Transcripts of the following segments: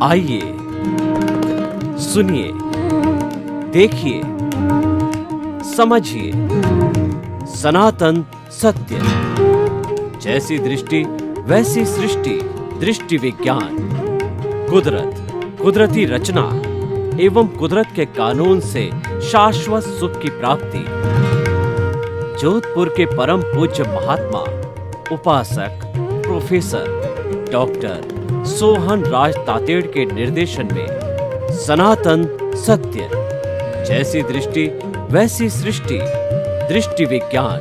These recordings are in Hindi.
आइए सुनिए, देखिए, समझिए सनातन सत्य। जैसी दृष्टि वैसी सृष्टि, दृष्टि विज्ञान। कुदरत, कुदरती रचना एवं कुदरत के कानून से शाश्वत सुख की प्राप्ति। जोधपुर के परम पूज्य महात्मा उपासक प्रोफेसर डॉक्टर सोहन राज तातेड़ के निर्देशन में सनातन सत्य। जैसी दृष्टि वैसी सृष्टि, दृष्टि विज्ञान।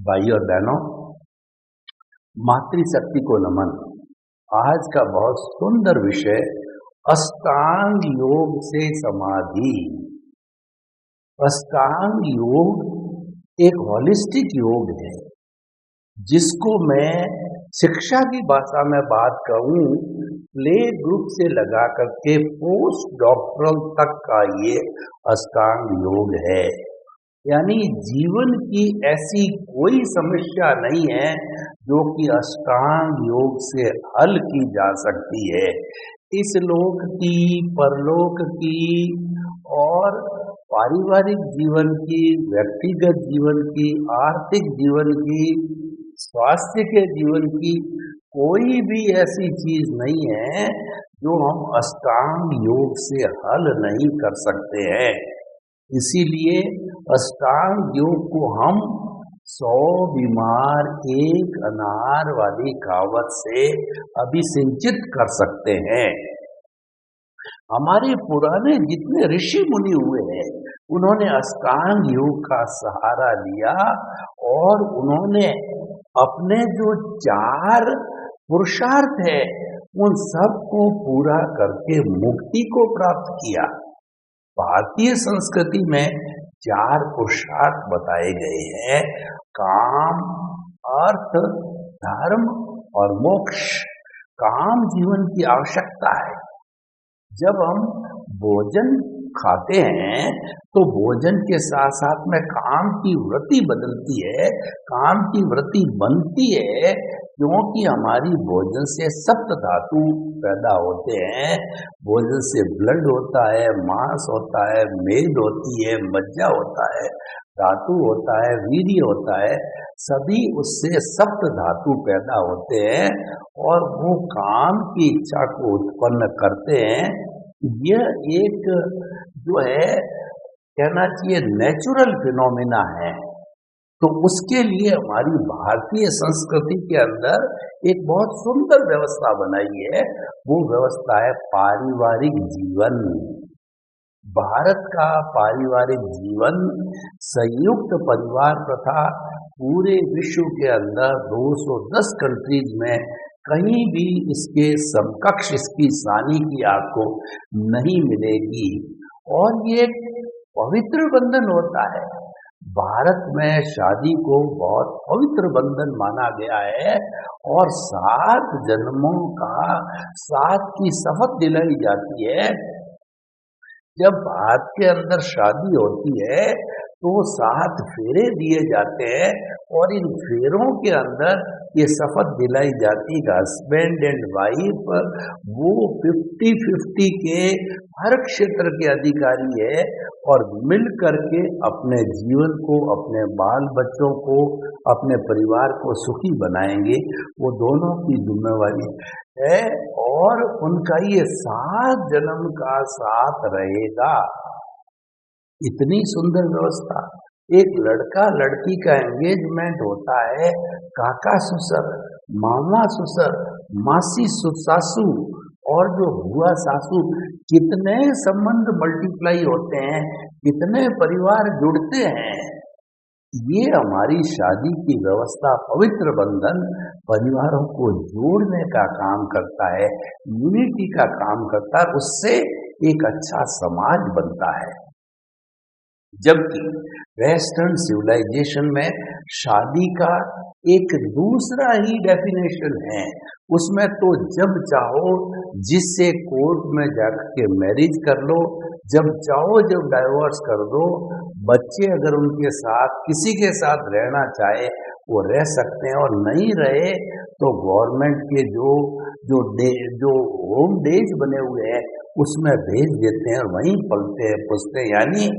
भाई और बहनों, मातृशक्ति को नमन। आज का बहुत सुंदर विषय अष्टांग योग से समाधि। अष्टांग योग एक हॉलिस्टिक योग है, जिसको मैं शिक्षा की भाषा में बात कहूँ, प्ले ग्रुप से लगा करके पोस्ट डॉक्टरल तक का ये अष्टांग योग है। यानी जीवन की ऐसी कोई समस्या नहीं है जो कि अष्टांग योग से हल की जा सकती है। इस लोक की, परलोक की और पारिवारिक जीवन की, व्यक्तिगत जीवन की, आर्थिक जीवन की, स्वास्थ्य के जीवन की कोई भी ऐसी चीज नहीं है जो हम अष्टांग योग से हल नहीं कर सकते हैं। इसीलिए अष्टांग योग को हम 100 बीमार एक अनार वाली कहावत से अभिसिंचित कर सकते हैं। हमारे पुराने जितने ऋषि मुनि हुए हैं, उन्होंने अष्टांग योग का सहारा लिया और उन्होंने अपने जो 4 पुरुषार्थ है उन सब को पूरा करके मुक्ति को प्राप्त किया। भारतीय संस्कृति में 4 पुरुषार्थ बताए गए हैं: काम, अर्थ, धर्म और मोक्ष। काम जीवन की आवश्यकता है। जब हम भोजन खाते हैं तो भोजन के साथ साथ में काम की वृत्ति बदलती है, काम की वृत्ति बनती है, क्योंकि हमारी भोजन से सप्त धातु पैदा होते हैं। भोजन से ब्लड होता है, मांस होता है, मेद होती है, मज्जा होता है, धातु होता है, वीर्य होता है। सभी उससे सप्त धातु पैदा होते हैं और वो काम की इच्छा को उत्पन्न करते हैं। यह एक जो है कहना चाहिए नेचुरल फिनोमिना है। तो उसके लिए हमारी भारतीय संस्कृति के अंदर एक बहुत सुंदर व्यवस्था बनाई है। वो व्यवस्था है पारिवारिक जीवन। भारत का पारिवारिक जीवन संयुक्त परिवार प्रथा पूरे विश्व के अंदर 210 कंट्रीज में कहीं भी इसके समकक्ष, इसकी सानी की आपको नहीं मिलेगी। और ये एक पवित्र बंधन होता है। भारत में शादी को बहुत पवित्र बंधन माना गया है और 7 जन्मों का साथ की शपथ दिलाई जाती है। जब भारत के अंदर शादी होती है तो 7 फेरे दिए जाते हैं और इन फेरों के अंदर ये शपथ दिलाई जाती है हस्बैंड एंड वाइफ वो 50-50 के हर क्षेत्र के अधिकारी है और मिल करके अपने जीवन को, अपने बाल बच्चों को, अपने परिवार को सुखी बनाएंगे। वो दोनों की जिम्मेवारी है और उनका ये 7 जन्म का साथ रहेगा। इतनी सुंदर व्यवस्था। एक लड़का लड़की का एंगेजमेंट होता है, काका ससुर, मामा ससुर, मासी सासू और जो बुआ सासू, कितने संबंध मल्टीप्लाई होते हैं, कितने परिवार जुड़ते हैं। ये हमारी शादी की व्यवस्था, पवित्र बंधन परिवारों को जोड़ने का काम करता है, यूनिटी का काम करता है। उससे एक अच्छा समाज बनता है। जबकि वेस्टर्न सिविलाइजेशन में शादी का एक दूसरा ही डेफिनेशन है। उसमें तो जब चाहो जिससे कोर्ट में जाकर के मैरिज कर लो, जब चाहो जब डाइवोर्स कर दो। बच्चे अगर उनके साथ किसी के साथ रहना चाहे वो रह सकते हैं, और नहीं रहे तो गवर्नमेंट के जो होम डेज बने हुए हैं उसमें भेज देते हैं और वहीं पलते हैं पुसते हैं। यानी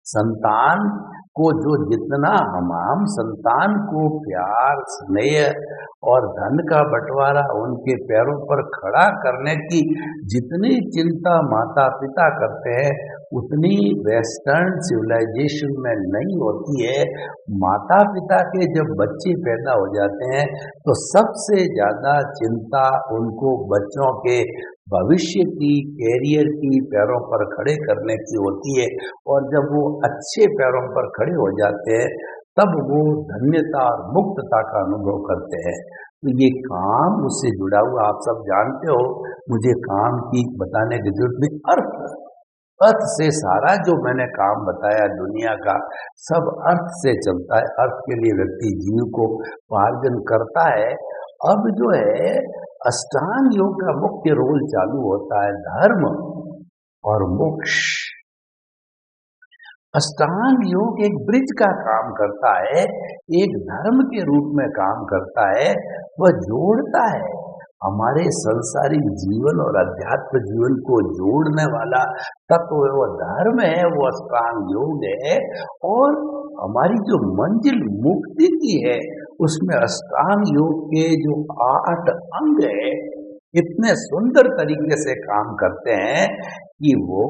संतान को जो जितना हम संतान को प्यार स्नेह और धन का बंटवारा उनके पैरों पर खड़ा करने की जितनी चिंता माता पिता करते हैं उतनी वेस्टर्न सिविलाइजेशन में नहीं होती है। माता पिता के जब बच्चे पैदा हो जाते हैं तो सबसे ज्यादा चिंता उनको बच्चों के भविष्य की, कैरियर की, पैरों पर खड़े करने की होती है। और जब वो अच्छे पैरों पर खड़े हो जाते हैं तब वो धन्यता और मुक्तता का अनुभव करते हैं। तो ये काम उससे जुड़ा हुआ आप सब जानते हो, मुझे काम की बताने की जरूरत नहीं। अर्थ से सारा जो मैंने काम बताया दुनिया का सब अर्थ से चलता है। अर्थ के लिए व्यक्ति जीव को उपार्जन करता है। अब जो है अष्टांग योग का मुख्य रोल चालू होता है धर्म और मोक्ष। अष्टांग योग एक ब्रिज का काम करता है, एक धर्म के रूप में काम करता है। वह जोड़ता है हमारे संसारिक जीवन और अध्यात्म जीवन को जोड़ने वाला तत्व वो धर्म है, वो अष्टांग योग है। और हमारी जो मंजिल मुक्ति की है उसमें अष्टांग योग के जो 8 अंग है इतने सुंदर तरीके से काम करते हैं कि वो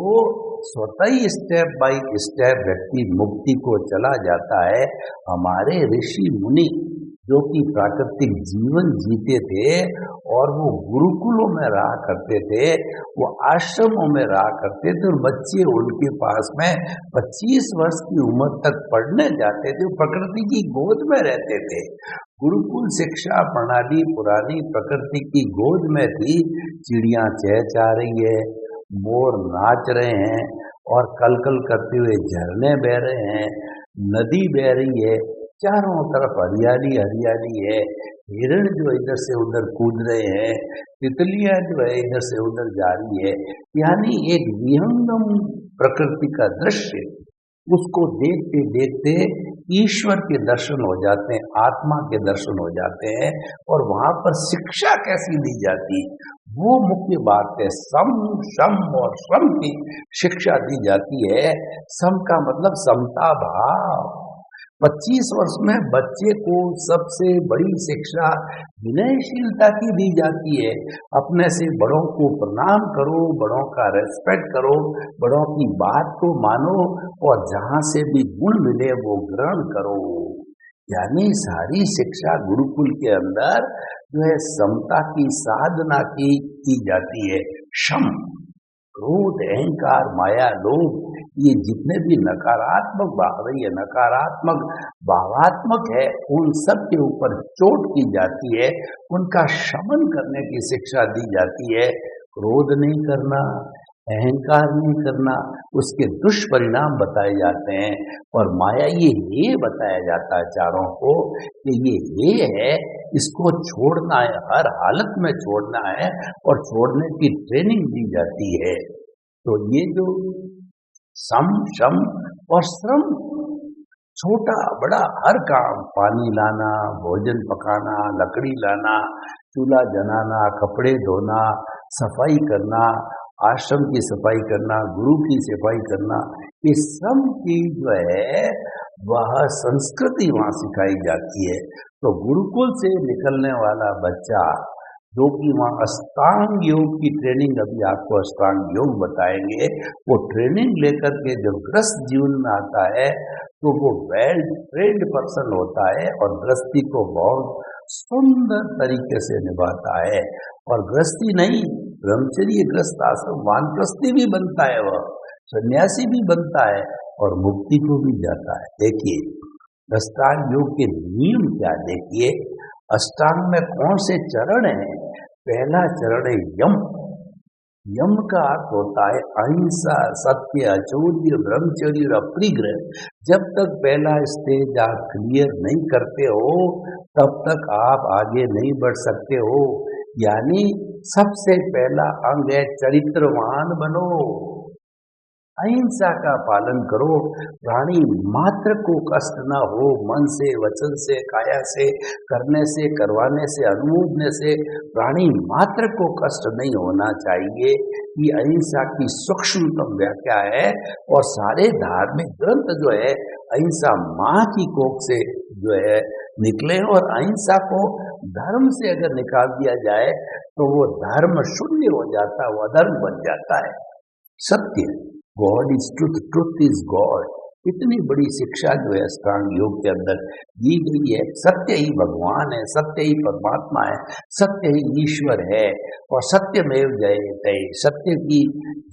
स्वतः ही स्टेप बाय स्टेप व्यक्ति मुक्ति को चला जाता है। हमारे ऋषि मुनि जो कि प्राकृतिक जीवन जीते थे और वो गुरुकुलों में रहा करते थे, वो आश्रमों में रहा करते थे और बच्चे उनके पास में 25 वर्ष की उम्र तक पढ़ने जाते थे, प्रकृति की गोद में रहते थे। गुरुकुल शिक्षा प्रणाली पुरानी प्रकृति की गोद में थी। चिड़िया चहचहा रही है, मोर नाच रहे हैं और कलकल करते हुए झरने बह रहे हैं, नदी बह रही है, चारों तरफ हरियाली हरियाली है। हिरण जो इधर से उधर कूद रहे हैं, तितलियां जो है इधर से उधर जा रही है। यानी एक विहंगम प्रकृति का दृश्य, उसको देखते देखते ईश्वर के दर्शन हो जाते हैं, आत्मा के दर्शन हो जाते हैं। और वहां पर शिक्षा कैसी दी जाती वो मुख्य बात है। सम शम और श्रम की शिक्षा दी जाती है। सम का मतलब समता भाव। 25 वर्ष में बच्चे को सबसे बड़ी शिक्षा विनयशीलता की दी जाती है। अपने से बड़ों को प्रणाम करो, बड़ों का रेस्पेक्ट करो, बड़ों की बात को मानो और जहां से भी गुण मिले वो ग्रहण करो। यानी सारी शिक्षा गुरुकुल के अंदर जो है समता की साधना की जाती है। शम, क्रोध, अहंकार, माया, लोभ, ये जितने भी नकारात्मक भाव है, ये नकारात्मक भावात्मक है, उन सब के ऊपर चोट की जाती है, उनका शमन करने की शिक्षा दी जाती है। क्रोध नहीं करना, अहंकार नहीं करना, उसके दुष्परिणाम बताए जाते हैं। और माया ये बताया जाता है चारों को कि ये है, इसको छोड़ना है, हर हालत में छोड़ना है और छोड़ने की ट्रेनिंग दी जाती है। तो ये जो सम, शम और श्रम, छोटा बड़ा हर काम, पानी लाना, भोजन पकाना, लकड़ी लाना, चूल्हा जलाना, कपड़े धोना, सफाई करना, आश्रम की सफाई करना, गुरु की सफाई करना, ये सब की जो है वह संस्कृति वहाँ सिखाई जाती है। तो गुरुकुल से निकलने वाला बच्चा जो कि वहाँ अष्टांग योग की ट्रेनिंग, अभी आपको अष्टांग योग बताएंगे, वो ट्रेनिंग लेकर के जब गृहस्थ जीवन में आता है तो वो वेल ट्रेन्ड पर्सन होता है और गृहस्थी को बहुत सुंदर तरीके से निभाता है। और गृहस्थी नहीं, ब्रह्मचर्य, गृहस्थ आश्रम, वानप्रस्थी भी बनता है, वह सन्यासी भी बनता है और मुक्ति को भी जाता है। देखिए अष्टांग योग के नियम क्या, देखिए अष्टांग में कौन से चरण हैं। पहला चरण है यम, यम का अर्थ होता है अहिंसा, सत्य, अचौर्य, ब्रह्मचर्य और अपरिग्रह। जब तक पहला स्टेज आप क्लियर नहीं करते हो तब तक आप आगे नहीं बढ़ सकते हो। यानी सबसे पहला अंग है चरित्रवान बनो, अहिंसा का पालन करो, प्राणी मात्र को कष्ट न हो, मन से, वचन से, काया से, करने से, करवाने से, अनुमोदने से प्राणी मात्र को कष्ट नहीं होना चाहिए। ये अहिंसा की सूक्ष्मतम व्याख्या है। और सारे धार्मिक ग्रंथ जो है अहिंसा माँ की कोख से जो है निकले। और अहिंसा को धर्म से अगर निकाल दिया जाए तो वो धर्म शून्य हो जाता है, वो अधर्म बन जाता है। सत्य, God is truth, truth is God, इतनी बड़ी शिक्षा जो है अष्टांग योग के अंदर दी गई है। सत्य ही भगवान है, सत्य ही परमात्मा है, सत्य ही ईश्वर है। और सत्यमेव जयते, सत्य की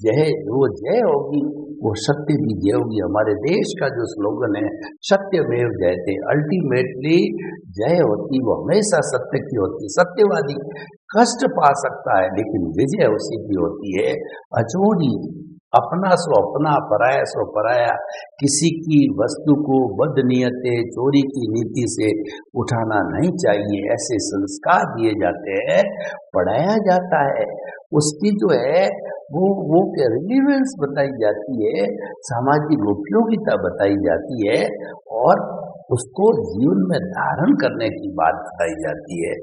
जय, वो जय होगी वो सत्य की जय होगी। हमारे देश का जो स्लोगन है सत्यमेव जयते, अल्टीमेटली जय होती वो हमेशा सत्य की होती। सत्यवादी कष्ट पा सकता है लेकिन विजय उसी की होती है। अचोरी, अपना सो अपना, पराया सो पराया, किसी की वस्तु को बदनीयते, चोरी की नीति से उठाना नहीं चाहिए। ऐसे संस्कार दिए जाते हैं, पढ़ाया जाता है, उसकी जो है वो रिलीवेंस बताई जाती है, सामाजिक उपयोगिता बताई जाती है और उसको जीवन में धारण करने की बात बताई जाती है।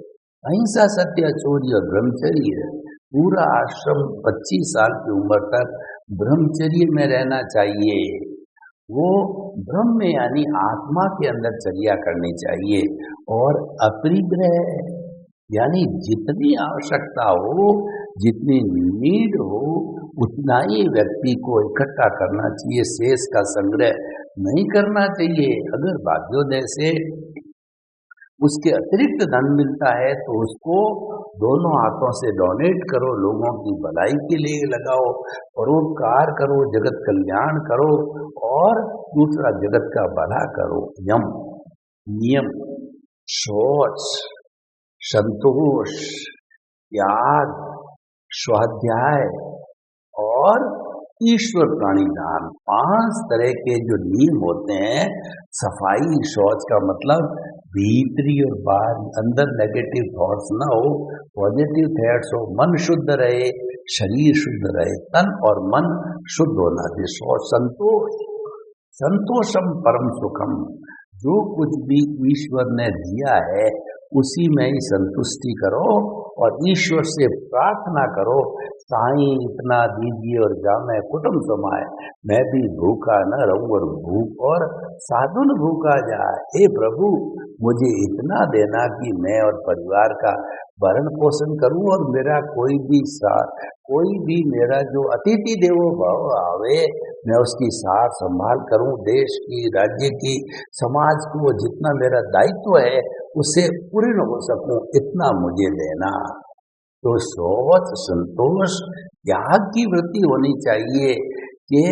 अहिंसा, सत्य, चौर्य और ब्रह्मचर्य, पूरा आश्रम 25 साल की उम्र तक ब्रह्मचर्य में रहना चाहिए। वो ब्रह्म यानी आत्मा के अंदर चर्या करनी चाहिए। और अपरिग्रह यानी जितनी आवश्यकता हो, जितनी नीड हो उतना ही व्यक्ति को इकट्ठा करना चाहिए, शेष का संग्रह नहीं करना चाहिए। अगर भाग्योदय से उसके अतिरिक्त धन मिलता है तो उसको दोनों हाथों से डोनेट करो, लोगों की भलाई के लिए लगाओ, परोपकार करो, जगत कल्याण करो और दूसरा जगत का भला करो। यम, नियम, शौच, संतोष, त्याग, स्वाध्याय और ईश्वर प्राणिधान, 5 तरह के जो नियम होते हैं। सफाई, शौच का मतलब भीतरी और बाहर, अंदर नेगेटिव थॉट्स ना हो, पॉजिटिव थॉट्स हो, मन शुद्ध रहे, शरीर शुद्ध रहे, तन और मन शुद्ध होना चाहिए। शौच, संतोष, संतोषम परम सुखम, जो कुछ भी ईश्वर ने दिया है उसी में ही संतुष्टि करो और ईश्वर से प्रार्थना करो, साईं इतना दीजिए और जामे कुटुंब समाए, मैं भी भूखा न रहूं और भूख और साधुन भूखा जाए। हे प्रभु, मुझे इतना देना कि मैं और परिवार का भरण पोषण करूं और मेरा कोई भी मेरा जो अतिथि देवो भव आवे, मैं उसकी सार संभाल करूं, देश की, राज्य की, समाज को जितना मेरा दायित्व है उससे पूर्ण हो सकूं, इतना मुझे देना। तो शौच, संतोष, त्याग की वृत्ति होनी चाहिए कि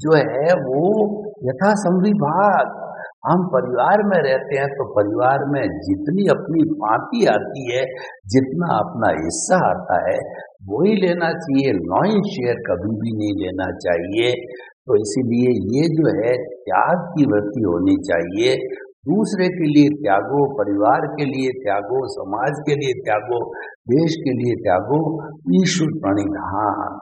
जो है वो यथा संविभाग। हम परिवार में रहते हैं तो परिवार में जितनी अपनी पाती आती है, जितना अपना हिस्सा आता है वो ही लेना चाहिए, नॉइन शेयर कभी भी नहीं लेना चाहिए। तो इसीलिए ये जो है त्याग की वृत्ति होनी चाहिए। दूसरे के लिए त्यागो, परिवार के लिए त्यागो, समाज के लिए त्यागो, देश के लिए त्यागो, ईश्वर प्रणिधान,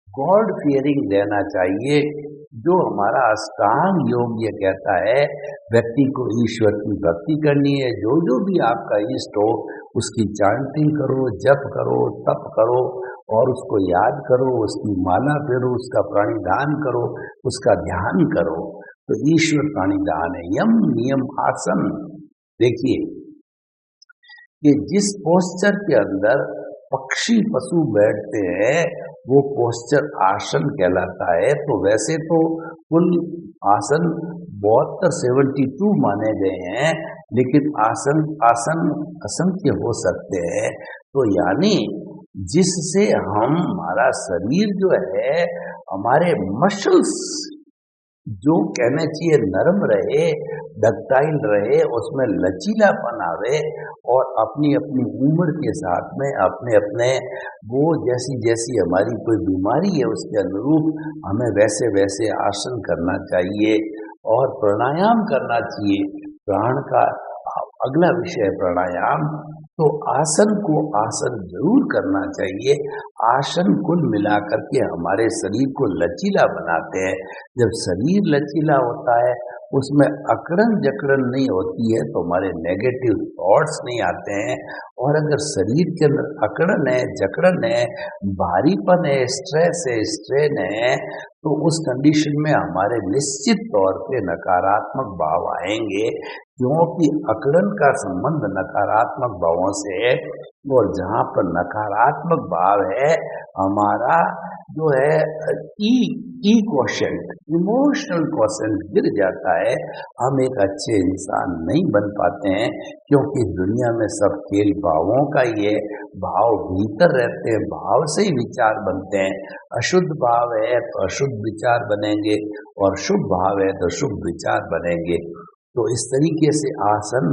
गॉड फियरिंग रहना चाहिए। जो हमारा अष्टांग योग ये कहता है, व्यक्ति को ईश्वर की भक्ति करनी है। जो भी आपका इष्ट हो उसकी चांटिंग करो, जप करो, तप करो और उसको याद करो, उसकी माला फेरो, उसका प्राणिधान करो, उसका ध्यान करो। तो ईश्वर प्राणिधान है। यम, नियम, आसन। देखिए कि जिस पोस्चर के अंदर पक्षी पशु बैठते हैं वो पोस्चर आसन कहलाता है। तो वैसे तो कुल आसन 72 माने गए हैं, लेकिन आसन असंख्य हो सकते हैं। तो यानी जिससे हमारा शरीर जो है, हमारे मसल्स जो कहना चाहिए नरम रहे, डक्टाइल रहे, उसमें लचीलापन आवे और अपनी अपनी उम्र के साथ में अपने अपने वो जैसी जैसी हमारी कोई बीमारी है उसके अनुरूप हमें वैसे वैसे आसन करना चाहिए और प्राणायाम करना चाहिए। प्राण का अगला विषय है प्राणायाम। तो आसन को आसन जरूर करना चाहिए। आसन कुल मिलाकर के हमारे शरीर को लचीला बनाते हैं। जब शरीर लचीला होता है उसमें अकड़न जकड़न नहीं होती है तो हमारे नेगेटिव थॉट्स नहीं आते हैं। और अगर शरीर के अंदर अकड़न है, जकड़न है, भारीपन है, स्ट्रेस है, स्ट्रेन है, तो उस कंडीशन में हमारे निश्चित तौर पे नकारात्मक भाव आएंगे, क्योंकि अकड़न का संबंध नकारात्मक भावों से है। और जहाँ पर नकारात्मक भाव है हमारा जो है ई क्वोशेंट, इमोशनल क्वोशेंट गिर जाता है। हम एक अच्छे इंसान नहीं बन पाते हैं, क्योंकि दुनिया में सब खेल भावों का ही है। भाव भीतर रहते हैं, भाव से ही विचार बनते हैं। अशुद्ध भाव है तो अशुद्ध विचार बनेंगे और शुभ भाव है तो शुभ विचार बनेंगे। तो इस तरीके से आसन,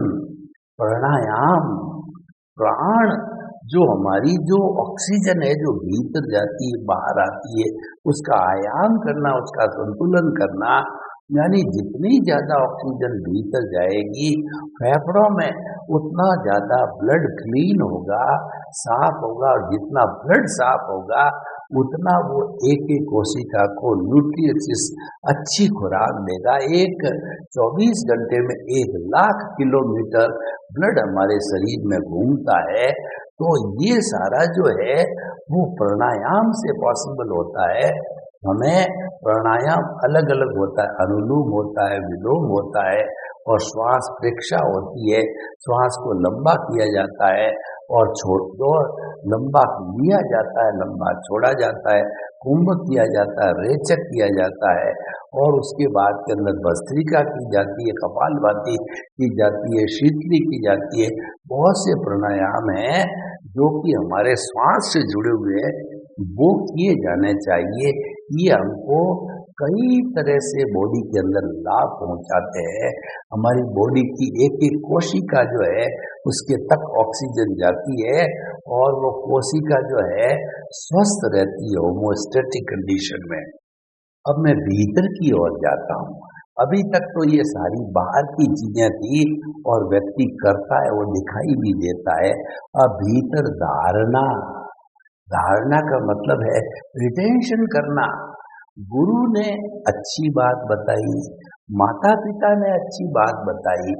प्राणायाम, प्राण, जो हमारी जो ऑक्सीजन है जो भीतर जाती है बाहर आती है, उसका आयाम करना, उसका संतुलन करना, यानी जितनी ज्यादा ऑक्सीजन भीतर जाएगी फेफड़ों में उतना ज्यादा ब्लड क्लीन होगा, साफ होगा। और जितना ब्लड साफ होगा उतना वो एक एक कोशिका को न्यूट्रिएंट्स अच्छी खुराक देगा। 24 घंटे में 1,00,000 किलोमीटर ब्लड हमारे शरीर में घूमता है। तो ये सारा जो है वो प्राणायाम से पॉसिबल होता है। हमें प्राणायाम अलग अलग होता है, अनुलोम होता है, विलोम होता है और श्वास प्रेक्षा होती है। श्वास को लंबा किया जाता है और लंबा लिया जाता है, लंबा छोड़ा जाता है, कुंभ किया जाता है, रेचक किया जाता है और उसके बाद के अंदर भस्त्रिका की जाती है, कपालभाति की जाती है, शीतली की जाती है। बहुत से प्राणायाम हैं जो कि हमारे श्वास से जुड़े हुए हैं, वो किए जाने चाहिए। ये हमको कई तरह से बॉडी के अंदर लाभ पहुंचाते हैं। हमारी बॉडी की एक एक कोशिका जो है उसके तक ऑक्सीजन जाती है और वो कोशिका जो है स्वस्थ रहती है होमोस्टैटिक कंडीशन में। अब मैं भीतर की ओर जाता हूँ। अभी तक तो ये सारी बाहर की चीजें थी और व्यक्ति करता है, वो दिखाई भी देता है। अब भीतर धारणा, धारणा का मतलब है रिटेंशन करना। गुरु ने अच्छी बात बताई, माता पिता ने अच्छी बात बताई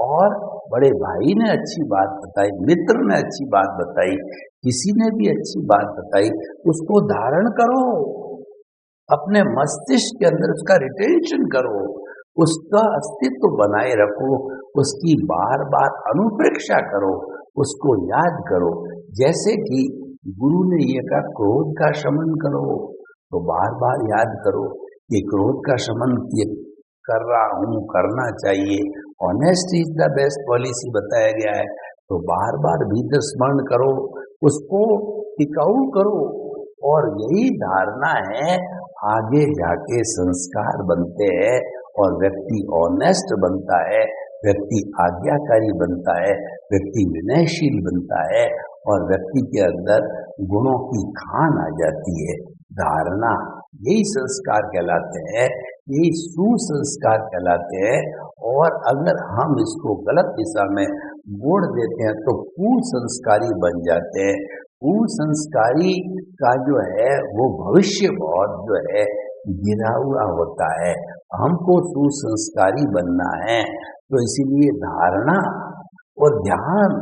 और बड़े भाई ने अच्छी बात बताई, मित्र ने अच्छी बात बताई, किसी ने भी अच्छी बात बताई, उसको धारण करो, अपने मस्तिष्क के अंदर उसका रिटेंशन करो, उसका अस्तित्व बनाए रखो, उसकी बार बार अनुप्रेक्षा करो, उसको याद करो। जैसे कि गुरु ने ये कहा क्रोध का शमन करो, तो बार बार याद करो कि क्रोध का शमन कर रहा हूँ, करना चाहिए। Honest is the best policy बताया गया है, तो बार बार भीतर स्मरण करो, उसको टिकाऊ करो। और यही धारणा है, आगे जाके संस्कार बनते हैं और व्यक्ति ऑनेस्ट बनता है, व्यक्ति आज्ञाकारी बनता है, व्यक्ति विनयशील बनता है और व्यक्ति के अंदर गुणों की खान आ जाती है। धारणा, यही संस्कार कहलाते हैं, यही सुसंस्कार कहलाते हैं। और अगर हम इसको गलत दिशा में मोड़ देते हैं तो कुसंस्कारी बन जाते हैं। कुसंस्कारी का जो है वो भविष्य बहुत जो है गिरा हुआ होता है। हमको सुसंस्कारी बनना है, तो इसीलिए धारणा और ध्यान,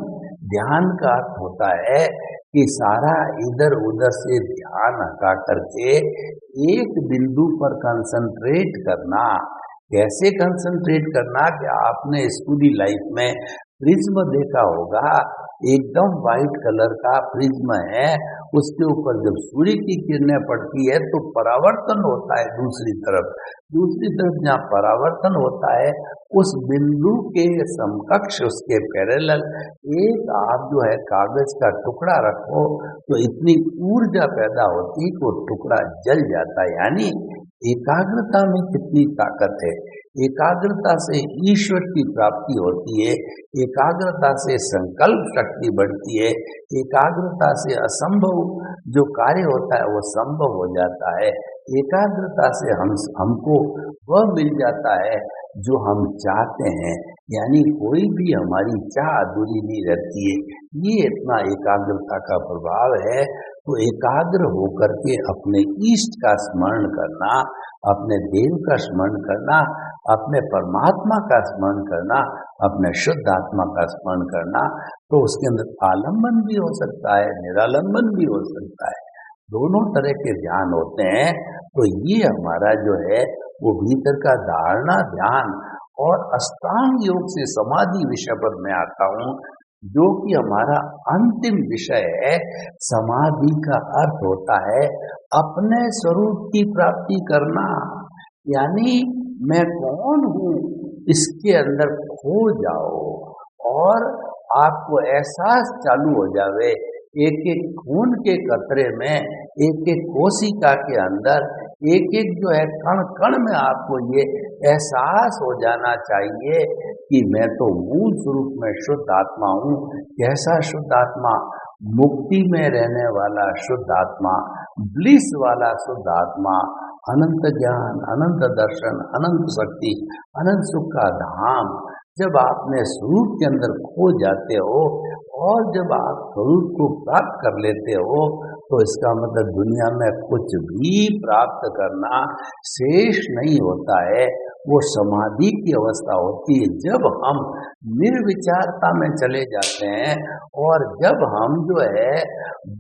ध्यान का अर्थ होता है कि सारा इधर उधर से ध्यान हटा करके एक बिंदु पर कंसंट्रेट करना। कैसे कंसंट्रेट करना कि आपने स्कूली लाइफ में प्रिज्म देखा होगा, एकदम व्हाइट कलर का प्रिज्म है, उसके ऊपर जब सूर्य की किरणें पड़ती है तो परावर्तन होता है दूसरी तरफ जहाँ परावर्तन होता है उस बिंदु के समकक्ष, उसके पैरेलल एक आप जो है कागज का टुकड़ा रखो तो इतनी ऊर्जा पैदा होती है कि वो टुकड़ा जल जाता है। यानी एकाग्रता में कितनी ताकत है। एकाग्रता से ईश्वर की प्राप्ति होती है, एकाग्रता से संकल्प शक्ति बढ़ती है, एकाग्रता से असंभव जो कार्य होता है वो संभव हो जाता है। एकाग्रता से हमको वह मिल जाता है जो हम चाहते हैं, यानी कोई भी हमारी चाह अधूरी नहीं रहती है। ये इतना एकाग्रता का प्रभाव है। तो एकाग्र होकर के अपने इष्ट का स्मरण करना, अपने देव का स्मरण करना, अपने परमात्मा का स्मरण करना, अपने शुद्ध आत्मा का स्मरण करना, तो उसके अंदर आलम्बन भी हो सकता है, निरालंबन भी हो सकता है, दोनों तरह के ध्यान होते हैं। तो ये हमारा जो है वो भीतर का धारणा ध्यान और अष्टांग योग से समाधि विषय पर मैं आता हूँ, जो कि हमारा अंतिम विषय है। समाधि का अर्थ होता है अपने स्वरूप की प्राप्ति करना, यानी मैं कौन हूँ इसके अंदर खो जाओ और आपको एहसास चालू हो जावे। एक एक खून के कतरे में, एक एक कोशिका के अंदर, एक एक जो है कण कण में आपको ये एहसास हो जाना चाहिए कि मैं तो मूल स्वरूप में शुद्ध आत्मा हूँ। कैसा शुद्ध आत्मा? मुक्ति में रहने वाला शुद्ध आत्मा, ब्लिस वाला शुद्ध आत्मा, अनंत ज्ञान, अनंत दर्शन, अनंत शक्ति, अनंत सुख का धाम। जब आपने स्वरूप के अंदर खो जाते हो और जब आप स्वरूप को प्राप्त कर लेते हो, तो इसका मतलब दुनिया में कुछ भी प्राप्त करना शेष नहीं होता है। वो समाधि की अवस्था होती है जब हम निर्विचारता में चले जाते हैं और जब हम जो है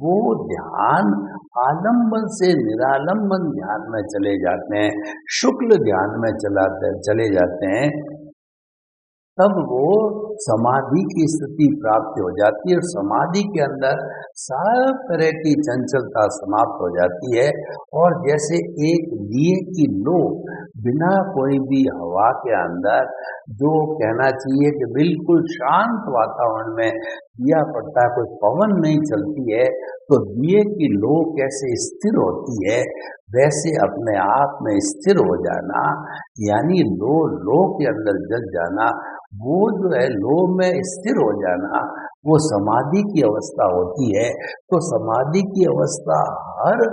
वो ध्यान आलम्बन से निरालंबन ध्यान में चले जाते हैं, शुक्ल ध्यान में चले जाते हैं, तब वो समाधि की स्थिति प्राप्त हो जाती है और समाधि के अंदर सब तरह की चंचलता समाप्त हो जाती है। और जैसे एक दिए की लो बिना कोई भी हवा के अंदर, जो कहना चाहिए कि बिल्कुल शांत वातावरण में दिया पड़ता है, कोई पवन नहीं चलती है, तो दिए की लो कैसे स्थिर होती है, वैसे अपने आप में स्थिर हो जाना, यानी लो के अंदर जल जाना, वो जो है लो में स्थिर हो जाना, वो समाधि की अवस्था होती है। तो समाधि की अवस्था हर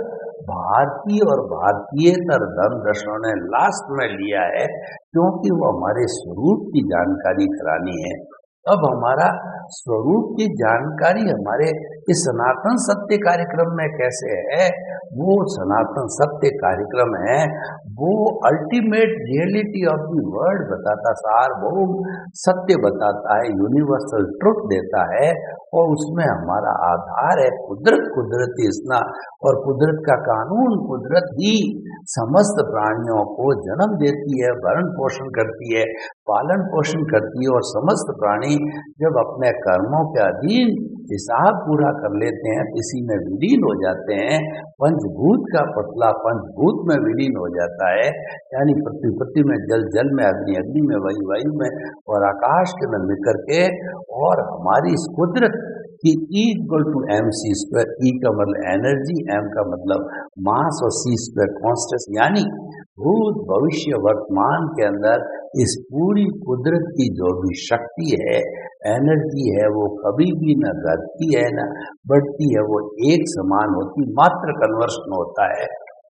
भारतीय और भारतीयतर धर्म दर्शनों ने लास्ट में लिया है, क्योंकि वो हमारे स्वरूप की जानकारी करानी है। अब हमारा स्वरूप की जानकारी हमारे इस सनातन सत्य कार्यक्रम में कैसे है? वो सनातन सत्य कार्यक्रम है, वो ultimate reality of the world बताता, सार्वभौम सत्य बताता है, यूनिवर्सल ट्रुथ देता है। और उसमें हमारा आधार है कुदरत, कुदरती स्नेह और कुदरत का कानून। कुदरत ही समस्त प्राणियों को जन्म देती है, भरण पोषण करती है, पालन पोषण करती है, और समस्त प्राणी जब अपने कर्मों के अधीन हिसाब पूरा कर लेते हैं, इसी में विलीन हो जाते हैं। पंचभूत का पतला पंचभूत में विलीन हो जाता है, यानी पृथ्वी पृथ्वी में, जल जल में, अग्नि अग्नि में, वायु वायु में और आकाश के अंदर मिलकर के, और हमारी इस कुदरत कि E=mc²। E का मतलब एनर्जी, M का मतलब मास और C² कॉन्स्टेंस, यानी भूत भविष्य वर्तमान के अंदर इस पूरी कुदरत की जो भी शक्ति है, एनर्जी है, वो कभी भी न घटती है न बढ़ती है, वो एक समान होती, मात्र कन्वर्शन होता है।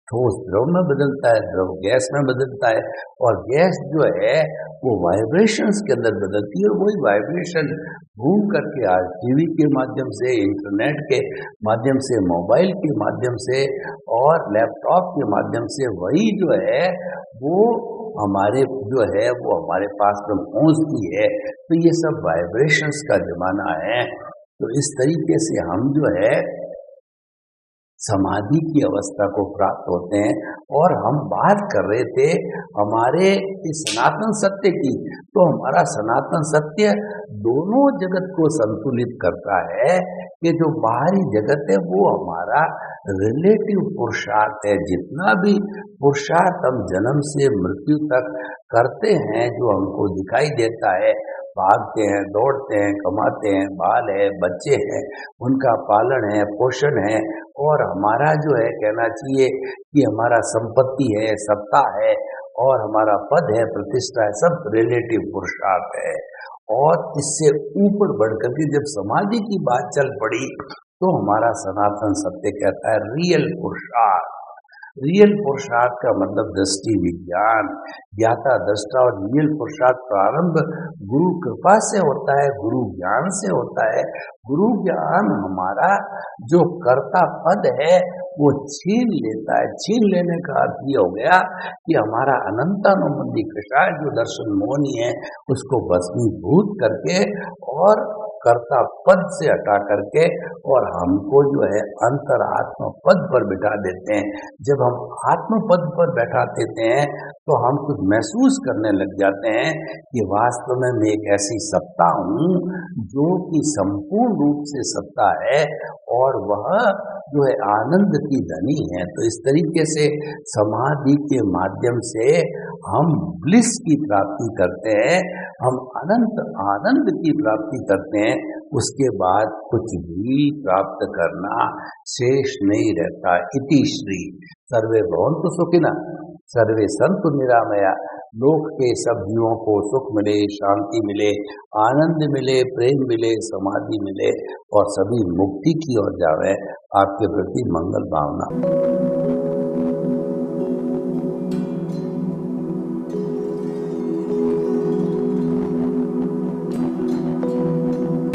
ठोस द्रव में बदलता है, द्रव गैस में बदलता है, और गैस जो है वो वाइब्रेशंस के अंदर बदलती है। वही वाइब्रेशन घूम करके आज टीवी के माध्यम से, इंटरनेट के माध्यम से, मोबाइल के माध्यम से और लैपटॉप के माध्यम से, वही जो है वो हमारे जो है वो हमारे पास में पहुंचती है। तो ये सब वाइब्रेशंस का जमाना है। तो इस तरीके से हम जो है समाधि की अवस्था को प्राप्त होते हैं। और हम बात कर रहे थे हमारे इस सनातन सत्य की, तो हमारा सनातन सत्य दोनों जगत को संतुलित करता है कि जो बाहरी जगत है वो हमारा रिलेटिव पुरुषार्थ है। जितना भी पुरुषार्थ हम जन्म से मृत्यु तक करते हैं, जो हमको दिखाई देता है, भागते हैं, दौड़ते हैं, कमाते हैं, बाल है, बच्चे हैं, उनका पालन है, पोषण है, और हमारा जो है कहना चाहिए कि हमारा संपत्ति है, सत्ता है और हमारा पद है, प्रतिष्ठा है, सब रिलेटिव पुरुषार्थ है। और इससे ऊपर बढ़कर के जब समाधि की बात चल पड़ी तो हमारा सनातन सत्य कहता है रियल पुरुषार्थ। रियल पुरुषार्थ का मतलब दृष्टि विज्ञान, ज्ञाता दृष्टा। और रियल पुरुषार्थ प्रारंभ गुरु कृपा से होता है, गुरु ज्ञान से होता है। गुरु ज्ञान हमारा जो कर्ता पद है वो छीन लेता है। छीन लेने का अर्थ ये हो गया कि हमारा अनंतानुबंधी कषाय जो दर्शन मोहनी है उसको भस्मीभूत करके और कर्ता पद से हटा करके और हमको जो है अंतरात्मा पद पर बिठा देते हैं। जब हम आत्म पद पर बैठा देते हैं तो हम कुछ महसूस करने लग जाते हैं कि वास्तव में मैं एक ऐसी सत्ता हूँ जो कि संपूर्ण रूप से सत्ता है और वह जो है आनंद की धनी है। तो इस तरीके से समाधि के माध्यम से हम ब्लिस की प्राप्ति करते हैं, हम अनंत आनंद की प्राप्ति करते हैं। उसके बाद कुछ भी प्राप्त करना शेष नहीं रहता। इति श्री सर्वे भवन्तु सुखिनः सर्वे सन्तु निरामया। लोक के सब जीवों को सुख मिले, शांति मिले, आनंद मिले, प्रेम मिले, समाधि मिले और सभी मुक्ति की ओर जावे। आपके प्रति मंगल भावना।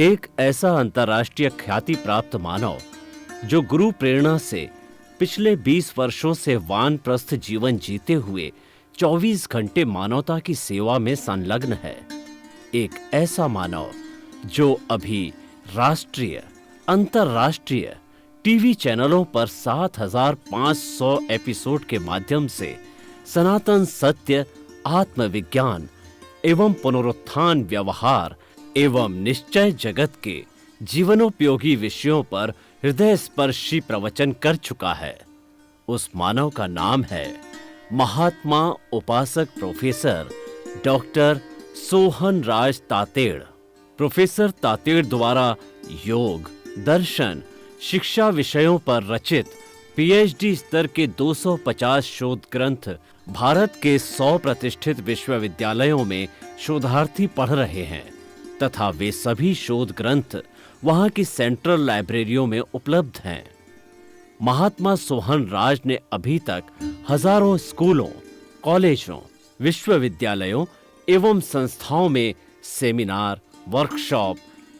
एक ऐसा अंतर्राष्ट्रीय ख्याति प्राप्त मानव जो गुरु प्रेरणा से पिछले 20 वर्षों से वानप्रस्थ जीवन जीते हुए 24 घंटे मानवता की सेवा में संलग्न है। एक ऐसा मानव जो अभी राष्ट्रीय, अंतर्राष्ट्रीय टीवी चैनलों पर 7,500 एपिसोड के माध्यम से सनातन सत्य, आत्मविज्ञान एवं पुनरुत्थान व्यवहार एवं निश्चय जगत के जीवनोपयोगी विषयों पर हृदय स्पर्शी प्रवचन कर चुका है। उस मानव का नाम है महात्मा उपासक प्रोफेसर डॉक्टर सोहन राज तातेड़। प्रोफेसर तातेड़ द्वारा योग, दर्शन, शिक्षा विषयों पर रचित पीएचडी स्तर के 250 शोध ग्रंथ भारत के 100 प्रतिष्ठित विश्वविद्यालयों में शोधार्थी पढ़ रहे हैं तथा वे सभी शोध ग्रंथ वहां की सेंट्रल लाइब्रेरियों में उपलब्ध हैं। महात्मा सोहन राज ने अभी तक हजारों स्कूलों, कॉलेजों, विश्वविद्यालयों एवं संस्थाओं में सेमिनार, वर्कशॉप,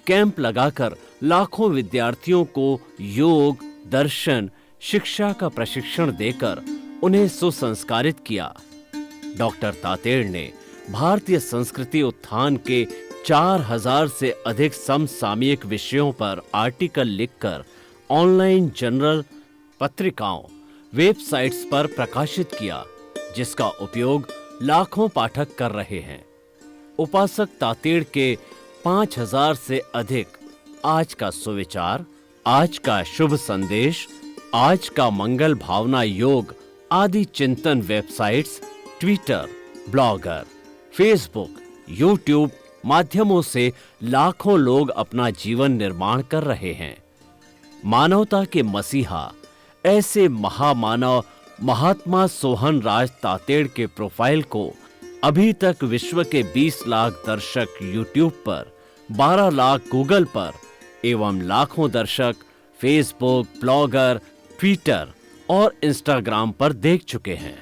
कैंप लगाकर लाखों विद्यार्थियों को योग, दर्शन, शिक्षा का प्रशिक्षण देकर उन्हें सुसंस्कारित किया। डॉक्टर तातेड़ ने भारतीय संस्कृति उत्थान के 4000 से अधिक समसामयिक विषयों पर आर्टिकल लिखकर ऑनलाइन जर्नल, पत्रिकाओं, वेबसाइट्स पर प्रकाशित किया, जिसका उपयोग लाखों पाठक कर रहे हैं। उपासक तातेड़ के 5000 से अधिक आज का सुविचार, आज का शुभ संदेश, आज का मंगल भावना योग आदि चिंतन websites, Twitter, blogger, Facebook, YouTube माध्यमों से लाखों लोग अपना जीवन निर्माण कर रहे हैं। मानवता के मसीहा ऐसे महामानव महात्मा सोहन राज तातेड़ के प्रोफाइल को अभी तक विश्व के 20 लाख दर्शक यूट्यूब पर, 12 लाख गूगल पर एवं लाखों दर्शक फेसबुक, ब्लॉगर, ट्विटर और इंस्टाग्राम पर देख चुके हैं।